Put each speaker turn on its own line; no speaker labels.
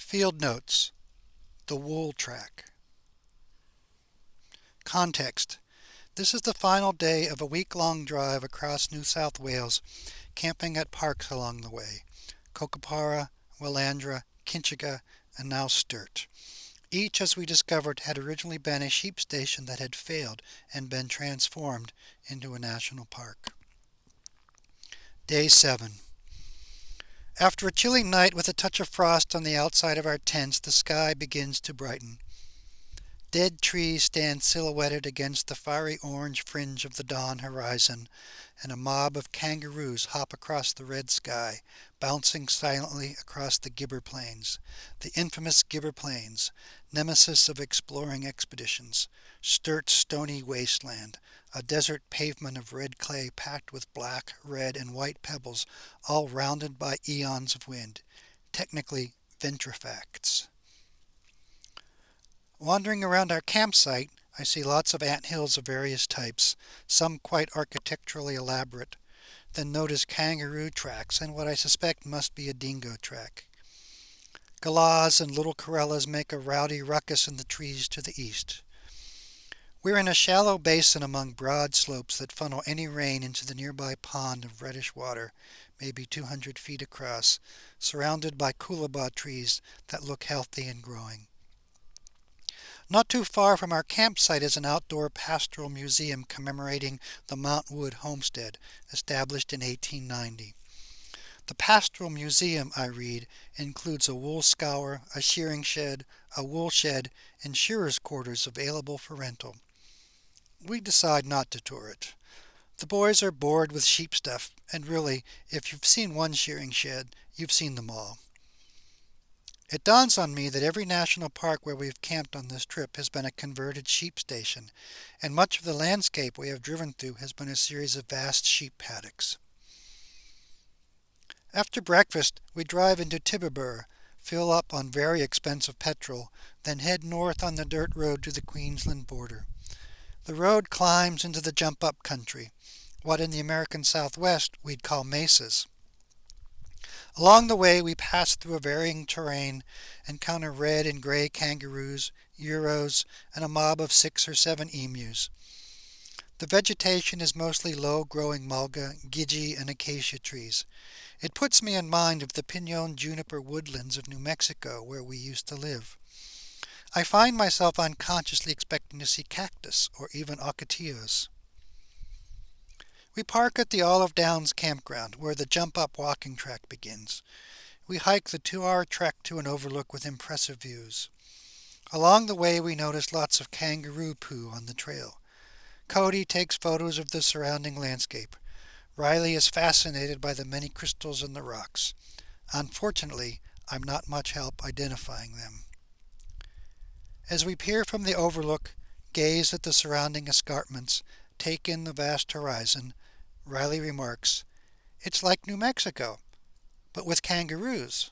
Field Notes: The Wool Track. Context: This is the final day of a week-long drive across New South Wales, camping at parks along the way: Kokopara, Willandra, Kinchega, and now Sturt. Each, as we discovered, had originally been a sheep station that had failed and been transformed into a national park. Day 7. After a chilly night with a touch of frost on the outside of our tents, the sky begins to brighten. Dead trees stand silhouetted against the fiery orange fringe of the dawn horizon, and a mob of kangaroos hop across the red sky, bouncing silently across the Gibber Plains, the infamous Gibber Plains, nemesis of exploring expeditions, Sturt's stony wasteland, a desert pavement of red clay packed with black, red, and white pebbles, all rounded by eons of wind, technically ventrifacts. Wandering around our campsite, I see lots of anthills of various types, some quite architecturally elaborate. Then notice kangaroo tracks and what I suspect must be a dingo track. Galahs and little corellas make a rowdy ruckus in the trees to the east. We're in a shallow basin among broad slopes that funnel any rain into the nearby pond of reddish water, maybe 200 feet across, surrounded by coolabah trees that look healthy and growing. Not too far from our campsite is an outdoor pastoral museum commemorating the Mount Wood homestead, established in 1890. The pastoral museum, I read, includes a wool scour, a shearing shed, a wool shed, and shearers' quarters available for rental. We decide not to tour it. The boys are bored with sheep stuff, and really, if you've seen one shearing shed, you've seen them all. It dawns on me that every national park where we've camped on this trip has been a converted sheep station, and much of the landscape we have driven through has been a series of vast sheep paddocks. After breakfast, we drive into Tibooburra, fill up on very expensive petrol, then head north on the dirt road to the Queensland border. The road climbs into the jump-up country, what in the American Southwest we'd call mesas. Along the way, we pass through a varying terrain, encounter red and gray kangaroos, euros, and a mob of 6 or 7 emus. The vegetation is mostly low-growing mulga, gidgee, and acacia trees. It puts me in mind of the pinon juniper woodlands of New Mexico, where we used to live. I find myself unconsciously expecting to see cactus or even ocotillos. We park at the Olive Downs campground, where the jump-up walking track begins. We hike the 2-hour trek to an overlook with impressive views. Along the way, we notice lots of kangaroo poo on the trail. Cody takes photos of the surrounding landscape. Riley is fascinated by the many crystals in the rocks. Unfortunately, I'm not much help identifying them. As we peer from the overlook, gaze at the surrounding escarpments, take in the vast horizon, Riley remarks, "It's like New Mexico, but with kangaroos."